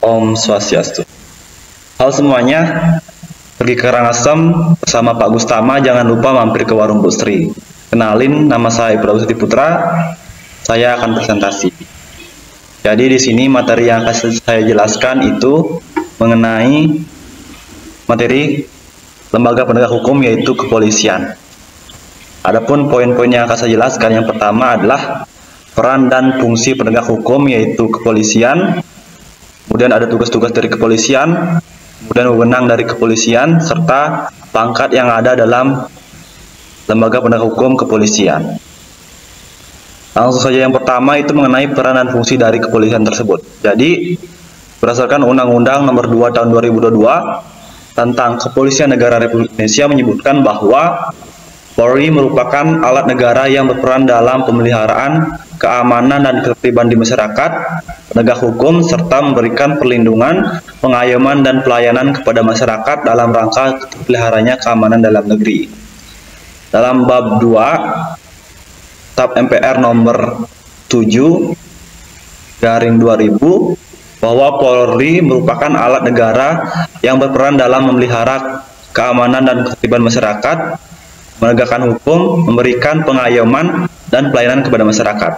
Om Swastiastu. Halo semuanya, pergi ke Karangasem bersama Pak Gustama, jangan lupa mampir ke warung Bu Sri. Kenalin, nama saya Prabusti Putra, saya akan presentasi. Jadi di sini materi yang akan saya jelaskan itu mengenai materi lembaga penegak hukum, yaitu kepolisian. Adapun poin-poin yang akan saya jelaskan, yang pertama adalah peran dan fungsi penegak hukum, yaitu kepolisian. Kemudian ada tugas-tugas dari kepolisian, kemudian wewenang dari kepolisian, serta pangkat yang ada dalam lembaga penegak hukum kepolisian. Langsung saja, yang pertama itu mengenai peran dan fungsi dari kepolisian tersebut. Jadi, berdasarkan Undang-Undang Nomor 2 Tahun 2022 tentang Kepolisian Negara Republik Indonesia menyebutkan bahwa Polri merupakan alat negara yang berperan dalam pemeliharaan keamanan dan ketertiban di masyarakat, penegak hukum, serta memberikan perlindungan, pengayoman, dan pelayanan kepada masyarakat dalam rangka terpeliharanya keamanan dalam negeri. Dalam bab 2 TAP MPR nomor 7/2000 bahwa Polri merupakan alat negara yang berperan dalam memelihara keamanan dan ketertiban masyarakat, menegakkan hukum, memberikan pengayoman dan pelayanan kepada masyarakat.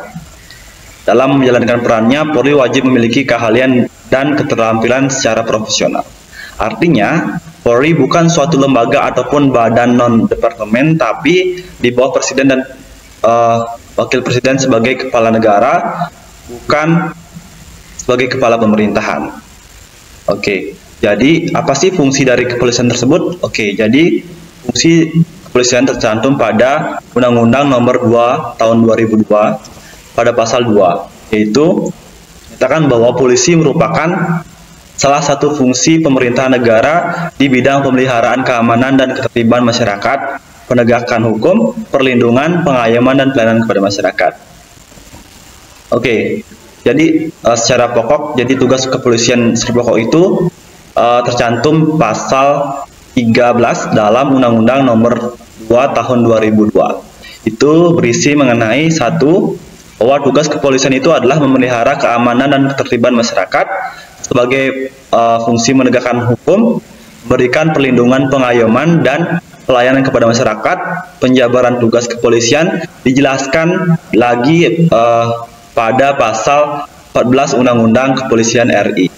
Dalam menjalankan perannya, Polri wajib memiliki keahlian dan keterampilan secara profesional. Artinya, Polri bukan suatu lembaga ataupun badan non-departemen, tapi di bawah Presiden dan Wakil Presiden sebagai kepala negara, bukan sebagai kepala pemerintahan. Oke, jadi apa sih fungsi dari kepolisian tersebut? Oke, jadi fungsi kepolisian tercantum pada Undang-Undang Nomor 2 Tahun 2002 pada pasal 2, yaitu menyatakan bahwa polisi merupakan salah satu fungsi pemerintahan negara di bidang pemeliharaan keamanan dan ketertiban masyarakat, penegakan hukum, perlindungan, pengayoman, dan pelayanan kepada masyarakat. Oke, jadi secara pokok, jadi tugas kepolisian secara pokok itu tercantum pasal 13 dalam Undang-Undang Nomor 2 Tahun 2002. Itu berisi mengenai satu, bahwa tugas kepolisian itu adalah memelihara keamanan dan ketertiban masyarakat sebagai fungsi menegakkan hukum, memberikan perlindungan, pengayoman, dan pelayanan kepada masyarakat. Penjabaran tugas kepolisian dijelaskan lagi pada pasal 14 Undang-Undang Kepolisian RI.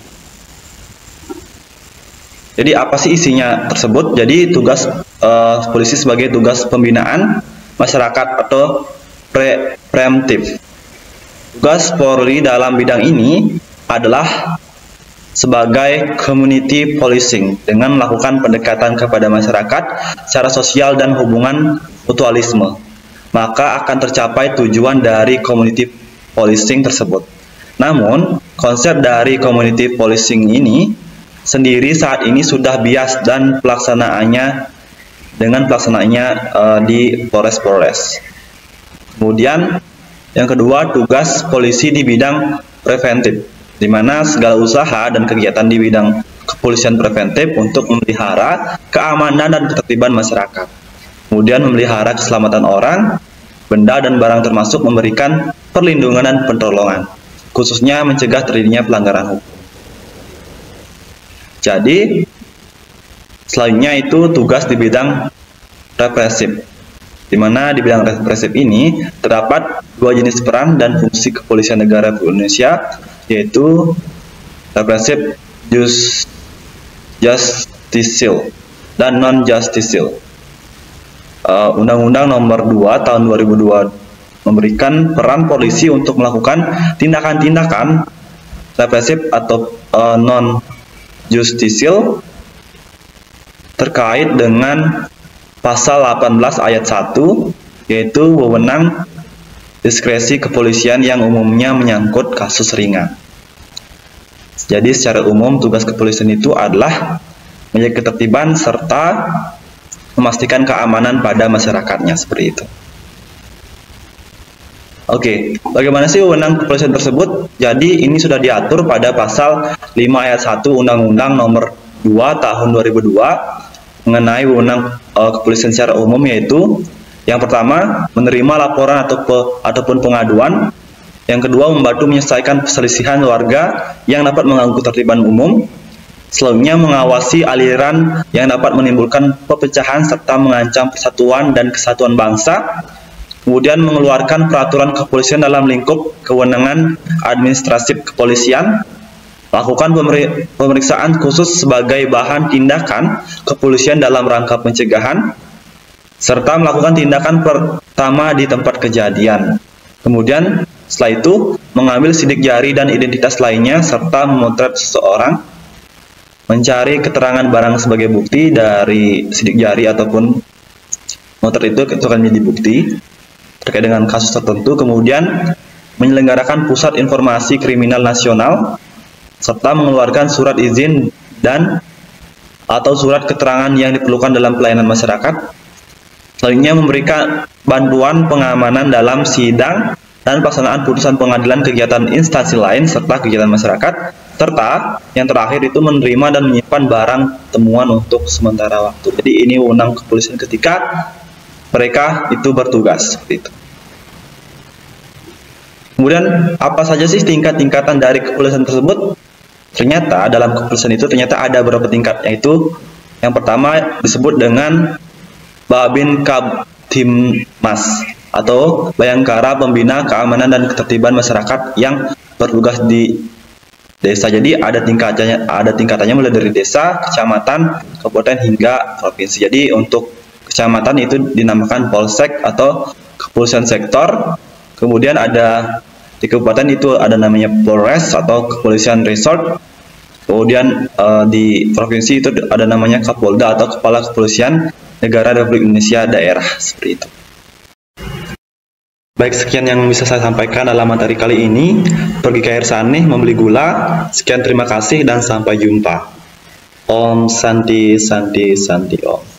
Jadi apa sih isinya tersebut? Jadi tugas polisi sebagai tugas pembinaan masyarakat atau preemptif. Tugas Polri dalam bidang ini adalah sebagai community policing dengan melakukan pendekatan kepada masyarakat secara sosial dan hubungan mutualisme. Maka akan tercapai tujuan dari community policing tersebut. Namun, konsep dari community policing ini sendiri saat ini sudah bias dan pelaksanaannya di Polres. Kemudian yang kedua, tugas polisi di bidang preventif, di mana segala usaha dan kegiatan di bidang kepolisian preventif untuk memelihara keamanan dan ketertiban masyarakat. Kemudian memelihara keselamatan orang, benda dan barang, termasuk memberikan perlindungan dan pertolongan, khususnya mencegah terjadinya pelanggaran hukum. Jadi, selanjutnya itu tugas di bidang represif, di mana di bidang represif ini terdapat dua jenis peran dan fungsi kepolisian negara Republik Indonesia, yaitu represif justicial dan non-justicial. Undang-Undang Nomor 2 Tahun 2002 memberikan peran polisi untuk melakukan tindakan-tindakan represif atau non-justicial terkait dengan pasal 18 ayat 1, yaitu wewenang diskresi kepolisian yang umumnya menyangkut kasus ringan. Jadi secara umum tugas kepolisian itu adalah menjaga ketertiban serta memastikan keamanan pada masyarakatnya, seperti itu. Oke, bagaimana sih wewenang kepolisian tersebut? Jadi ini sudah diatur pada pasal 5 ayat 1 Undang-Undang Nomor 2 Tahun 2002 mengenai wewenang kepolisian secara umum, yaitu yang pertama, menerima laporan ataupun pengaduan Yang kedua, membantu menyelesaikan perselisihan warga yang dapat mengganggu ketertiban umum. Selanjutnya, mengawasi aliran yang dapat menimbulkan perpecahan serta mengancam persatuan dan kesatuan bangsa. Kemudian, mengeluarkan peraturan kepolisian dalam lingkup kewenangan administratif kepolisian. Lakukan pemeriksaan khusus sebagai bahan tindakan kepolisian dalam rangka pencegahan, serta melakukan tindakan pertama di tempat kejadian. Kemudian, setelah itu, mengambil sidik jari dan identitas lainnya, serta memotret seseorang, mencari keterangan barang sebagai bukti dari sidik jari ataupun motret itu akan menjadi bukti terkait dengan kasus tertentu. Kemudian, menyelenggarakan pusat informasi kriminal nasional, serta mengeluarkan surat izin dan atau surat keterangan yang diperlukan dalam pelayanan masyarakat. Selanjutnya, memberikan bantuan pengamanan dalam sidang dan pelaksanaan putusan pengadilan, kegiatan instansi lain serta kegiatan masyarakat, serta yang terakhir itu menerima dan menyimpan barang temuan untuk sementara waktu. Jadi ini wewenang kepolisian ketika mereka itu bertugas seperti itu. Kemudian apa saja sih tingkat-tingkatan dari kepolisian tersebut? Ternyata dalam kepolisian itu ternyata ada beberapa tingkat, yaitu yang pertama disebut dengan Babin Kaptimmas atau Bayangkara Pembina Keamanan dan Ketertiban Masyarakat yang bertugas di desa. Jadi ada tingkatannya mulai dari desa, kecamatan, kabupaten hingga provinsi. Jadi untuk kecamatan itu dinamakan polsek atau kepolisian sektor. Kemudian ada di kabupaten itu ada namanya Polres atau kepolisian resort. Kemudian di provinsi itu ada namanya Kapolda atau Kepala Kepolisian Negara Republik Indonesia Daerah, seperti itu. Baik, sekian yang bisa saya sampaikan dalam materi kali ini. Pergi ke air sanih membeli gula. Sekian, terima kasih dan sampai jumpa. Om Santi Santi Santi Om.